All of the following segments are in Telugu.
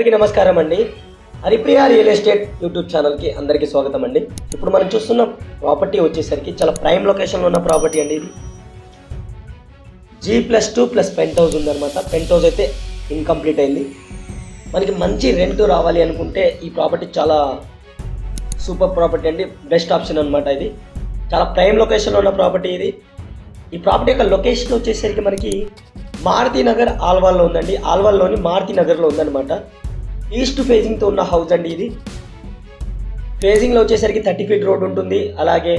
అందరికీ నమస్కారం అండి. హరిప్రియ రియల్ ఎస్టేట్ యూట్యూబ్ ఛానల్కి అందరికీ స్వాగతం అండి. ఇప్పుడు మనం చూస్తున్న ప్రాపర్టీ వచ్చేసరికి చాలా ప్రైమ్ లొకేషన్లో ఉన్న ప్రాపర్టీ అండి. ఇది G+2+ పెంట్ హౌస్ ఉందన్నమాట. పెంట్ హౌస్ అయితే ఇన్కంప్లీట్ అయింది. మనకి మంచి రెంట్ రావాలి అనుకుంటే ఈ ప్రాపర్టీ చాలా సూపర్ ప్రాపర్టీ అండి. బెస్ట్ ఆప్షన్ అనమాట. ఇది చాలా ప్రైమ్ లొకేషన్లో ఉన్న ప్రాపర్టీ ఇది. ఈ ప్రాపర్టీ యొక్క లొకేషన్ వచ్చేసరికి మనకి మారుతి నగర్ ఆల్వాల్లో ఉందండి. ఆల్వాల్లోని మారుతి నగర్లో ఉందన్నమాట. ఈస్ట్ ఫేజింగ్తో ఉన్న హౌస్ అండి ఇది. ఫేజింగ్లో వచ్చేసరికి 30 ఫీట్ రోడ్ ఉంటుంది. అలాగే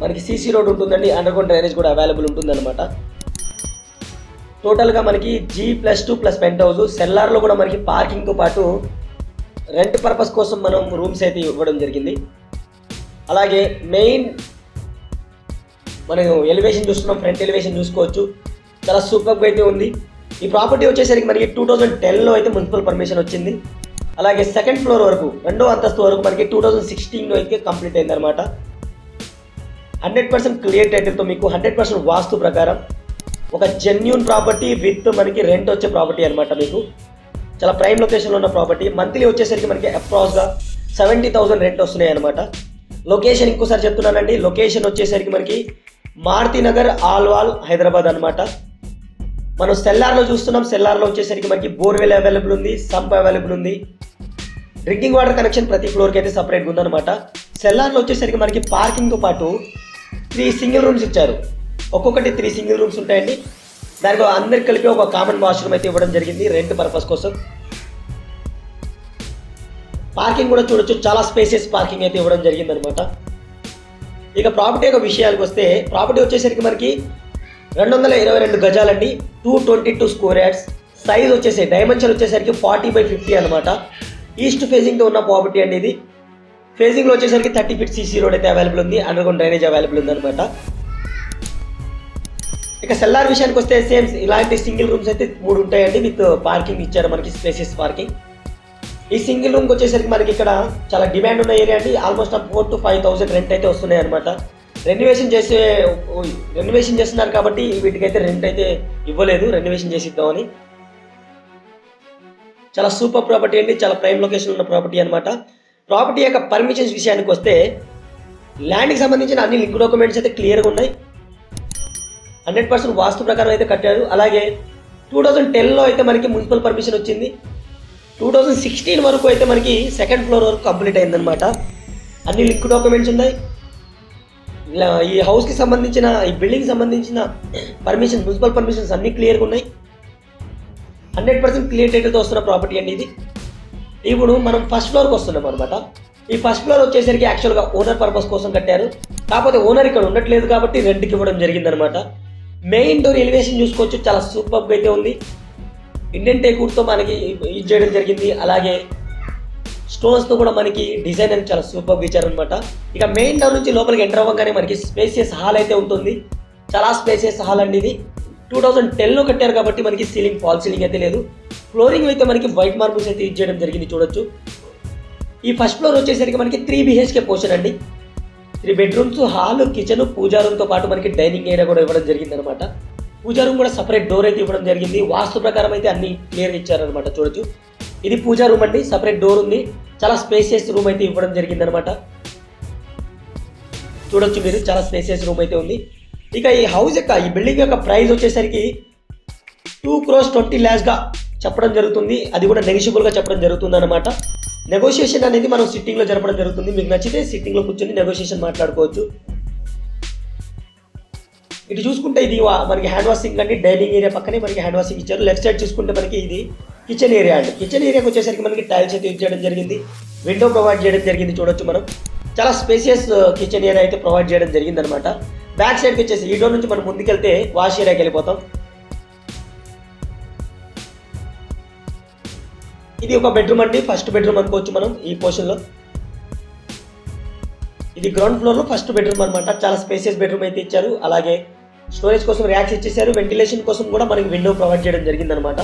మనకి సీసీ రోడ్ ఉంటుందండి. అండర్గ్రౌండ్ డ్రైనేజ్ కూడా అవైలబుల్ ఉంటుందన్నమాట. టోటల్గా మనకి G+2+ పెంట్ హౌస్. సెల్లార్లో కూడా మనకి పార్కింగ్తో పాటు రెంట్ పర్పస్ కోసం మనం రూమ్స్ అయితే ఇవ్వడం జరిగింది. అలాగే మెయిన్ మనం ఎలివేషన్ చూస్తున్నాం. ఫ్రంట్ ఎలివేషన్ చూసుకోవచ్చు. చాలా సూపర్గా అయితే ఉంది. ఈ ప్రాపర్టీ వచ్చేసరికి మనకి 2010లో అయితే మున్సిపల్ పర్మిషన్ వచ్చింది. అలాగే సెకండ్ ఫ్లోర్ వరకు, రెండో అంతస్తు వరకు మనకి 2016లో అయితే కంప్లీట్ అయిందనమాట. 100% క్లియర్ టైటిల్తో మీకు 100% వాస్తు ప్రకారం ఒక జెన్యూన్ ప్రాపర్టీ విత్ మనకి రెంట్ వచ్చే ప్రాపర్టీ అనమాట. మీకు చాలా ప్రైమ్ లొకేషన్లో ఉన్న ప్రాపర్టీ. మంత్లీ వచ్చేసరికి మనకి అప్రాక్స్గా 70,000 రెంట్ వస్తున్నాయి అనమాట. లొకేషన్ ఇంకోసారి చెప్తున్నానండి. లొకేషన్ వచ్చేసరికి మనకి మారుతి నగర్ ఆల్వాల్ హైదరాబాద్ అనమాట. మనం సెల్లార్లో చూస్తున్నాం. సెల్లార్లో వచ్చేసరికి మనకి బోర్వెల్ అవైలబుల్ ఉంది, సంప్ అవైలబుల్ ఉంది. డ్రింకింగ్ వాటర్ కనెక్షన్ ప్రతి ఫ్లోర్కి అయితే సపరేట్గా ఉందన్నమాట. సెల్లార్లో వచ్చేసరికి మనకి పార్కింగ్తో పాటు 3 సింగిల్ రూమ్స్ ఇచ్చారు. ఒక్కొక్కటి 3 సింగిల్ రూమ్స్ ఉంటాయండి. దానికి అందరికి కలిపి ఒక కామన్ వాష్రూమ్ అయితే ఇవ్వడం జరిగింది రెంట్ పర్పస్ కోసం. పార్కింగ్ కూడా చూడొచ్చు. చాలా స్పేసెస్ పార్కింగ్ అయితే ఇవ్వడం జరిగింది అనమాట. ఇక ప్రాపర్టీ యొక్క విషయాలకు వస్తే, ప్రాపర్టీ వచ్చేసరికి మనకి 222 గజాలండి. 222 స్క్వేర్ యార్డ్స్. సైజ్ వచ్చేసి డైమెన్షన్ వచ్చేసరికి 40/50 అనమాట. ఈస్ట్ ఫేజింగ్తో ఉన్న ప్రాపర్టీ అండి ఇది. ఫేజింగ్లో వచ్చేసరికి 30 ఫీట్ సీసీ రోడ్ అయితే అవైలబుల్ ఉంది. అండర్గ్రౌండ్ డ్రైనేజ్ అవైలబుల్ ఉంది అనమాట. ఇక సెల్లార్ విషయానికి వస్తే సేమ్ ఇలాంటి సింగిల్ రూమ్స్ అయితే 3 ఉంటాయండి. విత్ పార్కింగ్ ఇచ్చారు మనకి, స్పేసెస్ పార్కింగ్. ఈ సింగిల్ రూమ్కి వచ్చేసరికి మనకి ఇక్కడ చాలా డిమాండ్ ఉన్న ఏరియా అండి. ఆల్మోస్ట్ 4,000 to 5,000 రెంట్ అయితే వస్తున్నాయి అనమాట. రెన్యువేషన్ చేస్తున్నారు కాబట్టి వీటికైతే రెంట్ అయితే ఇవ్వలేదు. రెన్యువేషన్ చేసి ఇద్దామని. చాలా సూపర్ ప్రాపర్టీ అండి. చాలా ప్రైమ్ లొకేషన్ ఉన్న ప్రాపర్టీ అనమాట. ప్రాపర్టీ యొక్క పర్మిషన్స్ విషయానికి వస్తే, ల్యాండ్కి సంబంధించిన అన్ని లింక్ డాక్యుమెంట్స్ అయితే క్లియర్గా ఉన్నాయి. 100% వాస్తు ప్రకారం అయితే కట్టారు. అలాగే 2010లో అయితే మనకి మున్సిపల్ పర్మిషన్ వచ్చింది. 2016 వరకు అయితే మనకి సెకండ్ ఫ్లోర్ వరకు కంప్లీట్ అయిందనమాట. అన్ని లింక్ డాక్యుమెంట్స్ ఉన్నాయి. ఈ హౌస్కి సంబంధించిన, ఈ బిల్డింగ్కి సంబంధించిన పర్మిషన్, మున్సిపల్ పర్మిషన్స్ అన్నీ క్లియర్గా ఉన్నాయి. 100% క్లియర్ టైటిల్తో వస్తున్న ప్రాపర్టీ అండి ఇది. ఇప్పుడు మనం ఫస్ట్ ఫ్లోర్కి వస్తున్నాం అనమాట. ఈ ఫస్ట్ ఫ్లోర్ వచ్చేసరికి యాక్చువల్గా ఓనర్ పర్పస్ కోసం కట్టారు. కాకపోతే ఓనర్ ఇక్కడ ఉండట్లేదు కాబట్టి రెంట్కి ఇవ్వడం జరిగిందనమాట. మెయిన్ డోర్ ఎలివేషన్ చూసుకోవచ్చు. చాలా సూపర్గా అయితే ఉంది. ఇండియన్ టేక్వుడ్తో మనకి యూజ్ చేయడం జరిగింది. అలాగే స్టోన్స్తో కూడా మనకి డిజైన్ అని చాలా సూపర్గా ఇచ్చారనమాట. ఇక మెయిన్ డోర్ నుంచి లోపలికి ఎంటర్ అవ్వగానే మనకి స్పేసియస్ హాల్ అయితే ఉంటుంది. చాలా స్పేసియస్ హాల్ అండి ఇది. 2010లో కట్టారు కాబట్టి మనకి సీలింగ్, ఫాల్ సీలింగ్ అయితే లేదు. ఫ్లోరింగ్ అయితే మనకి వైట్ మార్బుల్స్ అయితే యూజ్ చేయడం జరిగింది, చూడొచ్చు. ఈ ఫస్ట్ ఫ్లోర్ వచ్చేసరికి మనకి 3 BHK పోర్షన్ అండి. 3 బెడ్రూమ్స్, హాల్, కిచెన్, పూజా రూమ్తో పాటు మనకి డైనింగ్ ఏరియా కూడా ఇవ్వడం జరిగింది అనమాట. పూజా రూమ్ కూడా సపరేట్ డోర్ అయితే ఇవ్వడం జరిగింది. వాస్తు ప్రకారం అయితే అన్ని క్లియర్గా ఇచ్చారనమాట, చూడొచ్చు. ఇది పూజా రూమ్ అండి. సపరేట్ డోర్ ఉంది. చాలా స్పేసియస్ రూమ్ అయితే ఇవ్వడం జరిగింది అనమాట. చూడొచ్చు మీరు, చాలా స్పేసియస్ రూమ్ అయితే ఉంది. ఇక ఈ హౌస్ యొక్క, ఈ బిల్డింగ్ యొక్క ప్రైస్ వచ్చేసరికి 2,20 lakhsగా చెప్పడం జరుగుతుంది. అది కూడా నెగోషియబుల్గా చెప్పడం జరుగుతుంది అనమాట. నెగోషియేషన్ అనేది మనం సిట్టింగ్లో జరపడం జరుగుతుంది. మీకు నచ్చితే సిట్టింగ్లో కూర్చొని నెగోషియేషన్ మాట్లాడుకోవచ్చు. ఇటు చూసుకుంటే ఇది మనకి హ్యాండ్ వాషింగ్ అండి. డైనింగ్ ఏరియా పక్కనే మనకి హ్యాండ్ వాషింగ్ ఇచ్చారు. లెఫ్ట్ సైడ్ చూసుకుంటే మనకి ఇది కిచెన్ ఏరియా అండి. కిచెన్ ఏరియాకి వచ్చేసరికి మనకి టైల్స్ అయితే యూజ్ చేయడం జరిగింది. విండో ప్రొవైడ్ చేయడం జరిగింది, చూడొచ్చు మనం. చాలా స్పేసియస్ కిచెన్ ఏరియా అయితే ప్రొవైడ్ చేయడం జరిగింది అనమాట. బ్యాక్ సైడ్కి వచ్చేసి ఈ డోర్ నుంచి మనం ముందుకెళ్తే వాష్ ఏరియాకి వెళ్ళిపోతాం. ఇది ఒక బెడ్రూమ్ అండి. ఫస్ట్ బెడ్రూమ్ అనుకోవచ్చు మనం ఈ పోర్షన్లో. ఇది గ్రౌండ్ ఫ్లోర్లో ఫస్ట్ బెడ్రూమ్ అనమాట. చాలా స్పేసియస్ బెడ్రూమ్ అయితే ఇచ్చారు. అలాగే స్టోరేజ్ కోసం ర్యాక్స్ ఇచ్చేసారు. వెంటిలేషన్ కోసం కూడా మనకి విండో ప్రొవైడ్ చేయడం జరిగింది అనమాట.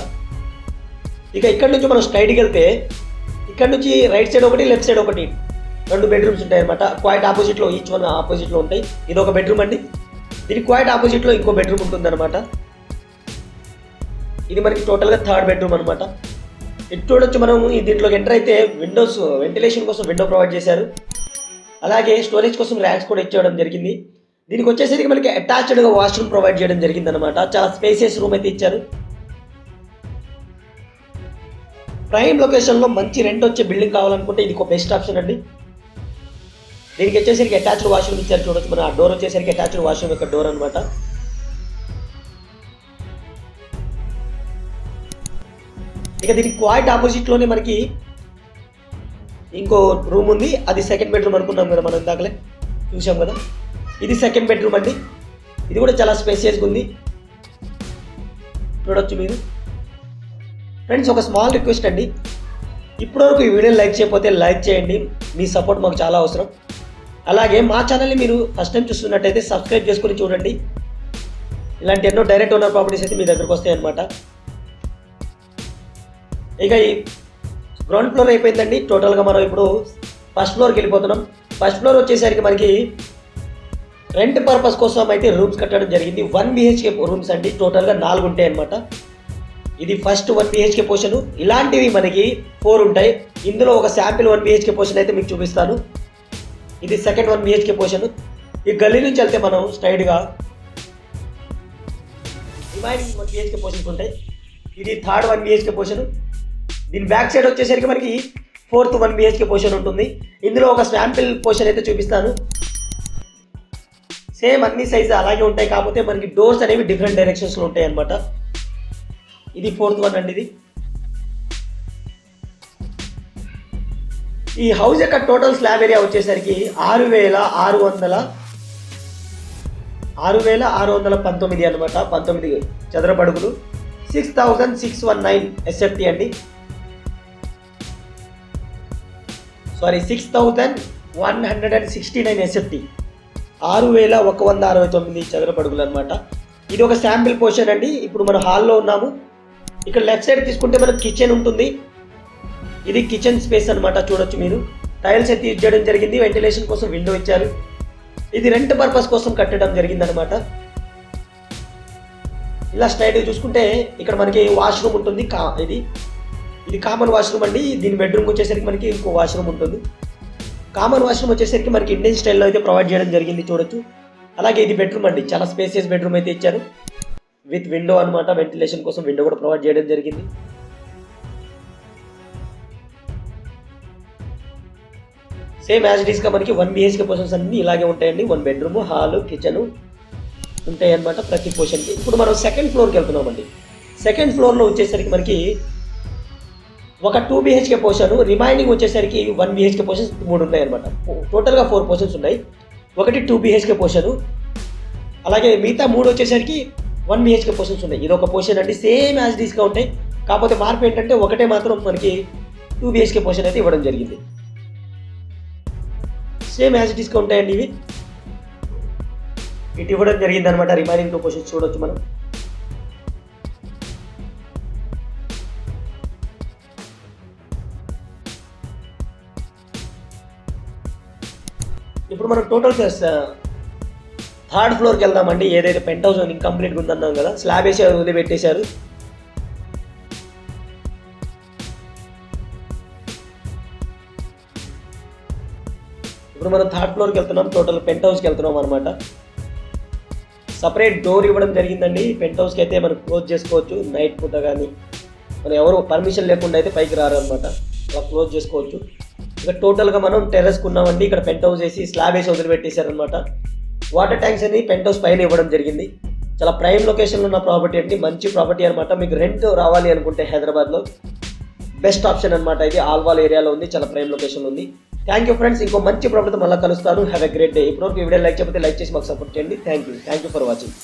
ఇక ఇక్కడ నుంచి మనం స్ట్రైట్కి వెళ్తే, ఇక్కడ నుంచి రైట్ సైడ్ ఒకటి, లెఫ్ట్ సైడ్ ఒకటి, 2 బెడ్రూమ్స్ ఉంటాయి అనమాట. క్వైట్ ఆపోజిట్లో, ఈచ్ వన్ ఆపోజిట్లో ఉంటాయి. ఇది ఒక బెడ్రూమ్ అండి. దీనికి క్వైట్ ఆపోజిట్లో ఇంకో బెడ్రూమ్ ఉంటుంది అనమాట. ఇది మనకి టోటల్గా 3rd బెడ్రూమ్ అనమాట. ఇటు చూడొచ్చు మనం దీంట్లోకి ఎంటర్ అయితే విండోస్ వెంటిలేషన్ కోసం విండో ప్రొవైడ్ చేశారు. అలాగే స్టోరేజ్ కోసం ర్యాక్స్ కూడా ఇచ్చేయడం జరిగింది. దీనికి వచ్చేసరికి మనకి అటాచ్డ్గా వాష్రూమ్ ప్రొవైడ్ చేయడం జరిగింది అనమాట. చాలా స్పేసియస్ రూమ్ అయితే ఇచ్చారు. ప్రైమ్ లొకేషన్లో మంచి రెంట్ వచ్చే బిల్డింగ్ కావాలనుకుంటే ఇది ఒక బెస్ట్ ఆప్షన్ అండి. దీనికి వచ్చేసరికి అటాచ్డ్ వాష్రూమ్ ఇచ్చారు. చూడొచ్చు మన డోర్ వచ్చేసరికి అటాచ్డ్ వాష్రూమ్ యొక్క డోర్ అనమాట. ఇక దీనికి క్వాయిట్ ఆపోజిట్లోనే మనకి ఇంకో రూమ్ ఉంది. అది సెకండ్ బెడ్రూమ్ అనుకున్నాం కదా మనం ఇందాకలే చూసాం కదా. ఇది సెకండ్ బెడ్రూమ్ అండి. ఇది కూడా చాలా స్పేసియస్గా ఉంది. చూడొచ్చు మీరు. ఫ్రెండ్స్, ఒక స్మాల్ రిక్వెస్ట్ అండి, ఇప్పటివరకు ఈ వీడియోని లైక్ చేయకపోతే లైక్ చేయండి. మీ సపోర్ట్ మాకు చాలా అవసరం. అలాగే మా ఛానల్ని మీరు ఫస్ట్ టైం చూస్తున్నట్టయితే సబ్స్క్రైబ్ చేసుకొని చూడండి. ఇలాంటి ఎన్నో డైరెక్ట్ ఓనర్ ప్రాపర్టీస్ అయితే మీ దగ్గరకు వస్తాయి అన్నమాట. ఇక ఈ గ్రౌండ్ ఫ్లోర్ అయిపోయిందండి. టోటల్గా మనం ఇప్పుడు ఫస్ట్ ఫ్లోర్కి వెళ్ళిపోతున్నాం. ఫస్ట్ ఫ్లోర్ వచ్చేసరికి మనకి రెంట్ పర్పస్ కోసం అయితే రూమ్స్ కట్టడం జరిగింది. 1 BHK రూమ్స్ అండి. టోటల్గా 4 ఉంటాయి అన్నమాట. ఇది ఫస్ట్ 1 BHK పోర్షన్. ఇలాంటివి మనకి 4 ఉంటాయి. ఇందులో ఒక శాంపిల్ 1 BHK పోర్షన్ అయితే మీకు చూపిస్తాను. ఇది సెకండ్ 1 BHK పోర్షన్. ఈ గల్లీ నుంచి వెళ్తే మనం స్ట్రైట్గా రిమైనింగ్ 1 BHK పోర్షన్స్ ఉంటాయి. ఇది థర్డ్ 1 BHK పోర్షన్. దీని బ్యాక్ సైడ్ వచ్చేసరికి మనకి ఫోర్త్ 1 BHK పోర్షన్ ఉంటుంది. ఇందులో ఒక శాంపిల్ పోర్షన్ అయితే చూపిస్తాను. సేమ్ అన్ని సైజు అలాగే ఉంటాయి, కాకపోతే మనకి డోర్స్ అనేవి డిఫరెంట్ డైరెక్షన్స్లో ఉంటాయి అన్నమాట. ఇది ఫోర్త్ 1 అండి. ఇది ఈ హౌస్ యొక్క టోటల్ స్లాబ్ ఏరియా వచ్చేసరికి 6,619 అనమాట. 19 చదరపు అడుగులు. 6,619 SFT అండి. Sorry, 6,169 SFT. 6,169 చదరపు అడుగులు అనమాట. ఇది ఒక శాంపిల్ పోర్షన్ అండి. ఇప్పుడు మనం హాల్లో ఉన్నాము. ఇక్కడ లెఫ్ట్ సైడ్ తీసుకుంటే మనకు కిచెన్ ఉంటుంది. ఇది కిచెన్ స్పేస్ అనమాట. చూడొచ్చు మీరు. టైల్స్ అయితే యూజ్ చేయడం జరిగింది. వెంటిలేషన్ కోసం విండో ఇచ్చారు. ఇది రెంట్ పర్పస్ కోసం కట్టడం జరిగింది అనమాట. ఇలా స్ట్రైట్గా చూసుకుంటే ఇక్కడ మనకి వాష్రూమ్ ఉంటుంది. ఇది కామన్ వాష్రూమ్ అండి. దీని బెడ్రూమ్ వచ్చేసరికి మనకి ఇంకో వాష్రూమ్ ఉంటుంది. కామన్ వాష్రూమ్ వచ్చేసరికి మనకి ఇండియన్ స్టైల్లో అయితే ప్రొవైడ్ చేయడం జరిగింది. చూడొచ్చు. అలాగే ఇది బెడ్రూమ్ అండి. చాలా స్పేసియస్ బెడ్రూమ్ అయితే ఇచ్చారు విత్ విండో అనమాట. వెంటిలేషన్ కోసం విండో కూడా ప్రొవైడ్ చేయడం జరిగింది. సేమ్ యాజ్ ఇట్ ఈస్గా మనకి 1 BHK పోర్షన్స్ అన్నీ ఇలాగే ఉంటాయండి. 1 బెడ్రూమ్, హాలు, కిచెను ఉంటాయి అన్నమాట ప్రతి పోర్షన్కి. ఇప్పుడు మనం సెకండ్ ఫ్లోర్కి వెళ్తున్నామండి. సెకండ్ ఫ్లోర్లో వచ్చేసరికి మనకి ఒక 2 BHK పోర్షన్, రిమైనింగ్ వచ్చేసరికి 1 BHK పోర్షన్స్ 3 ఉన్నాయి అనమాట. టోటల్గా 4 పోర్షన్స్ ఉన్నాయి. ఒకటి 2 BHK పోర్షను, అలాగే మిగతా 3 వచ్చేసరికి 1 BHK పోర్షన్స్ ఉన్నాయి. ఇది ఒక పోర్షన్ అండి. సేమ్ యాజ్ డీస్గా ఉంటాయి, కాకపోతే మార్పు ఏంటంటే ఒకటే మాత్రం మనకి 2 BHK పోర్షన్ అయితే ఇవ్వడం జరిగింది. సేమ్ యాజ్ డీస్గా ఉంటాయండి ఇవి. ఇటు ఇవ్వడం జరిగింది అనమాట. రిమైనింగ్ 2 పోర్షన్స్ చూడొచ్చు మనం. ఇప్పుడు మనం టోటల్ థర్డ్ ఫ్లోర్కి వెళ్దామండి. ఏదైతే పెంట్ హౌస్ ఇన్కంప్లీట్గా ఉందన్నాం కదా, స్లాబ్ వేసి వదిలిపెట్టేశారు. ఇప్పుడు మనం థర్డ్ ఫ్లోర్కి వెళ్తున్నాం. టోటల్ పెంట్ హౌస్కి వెళ్తున్నాం అనమాట. సపరేట్ డోర్ ఇవ్వడం జరిగిందండి. పెంట్ హౌస్కి అయితే మనం క్లోజ్ చేసుకోవచ్చు నైట్ పూట, కానీ మనం ఎవరు పర్మిషన్ లేకుండా అయితే పైకి రారు అనమాట. అలా క్లోజ్ చేసుకోవచ్చు. ఇక టోటల్గా మనం టెర్రస్కి ఉన్నామండి. ఇక్కడ పెంట్ హౌస్ వేసి స్లాబ్ వేసి వదిలిపెట్టేశారనమాట. వాటర్ ట్యాంక్స్ అని పెంట్ హౌస్ పైన ఇవ్వడం జరిగింది. చాలా ప్రైమ్ లొకేషన్లో ఉన్న ప్రాపర్టీ అండి. మంచి ప్రాపర్టీ అనమాట. మీకు రెంట్ రావాలి అనుకుంటే హైదరాబాద్లో బెస్ట్ ఆప్షన్ అనమాట. ఇది ఆల్వాల్ ఏరియాలో ఉంది. చాలా ప్రైమ్ లొకేషన్లో ఉంది. Thank you friends. ఇంకో మంచి ప్రాపర్టీతో మళ్ళీ కలుస్తాను. Have a great day. ఇప్పటివరకు ఈ వీడియో లైక్ చేయకపోతే లైక్ చేసి మాకు సపోర్ట్ చేయండి. Thank you for watching.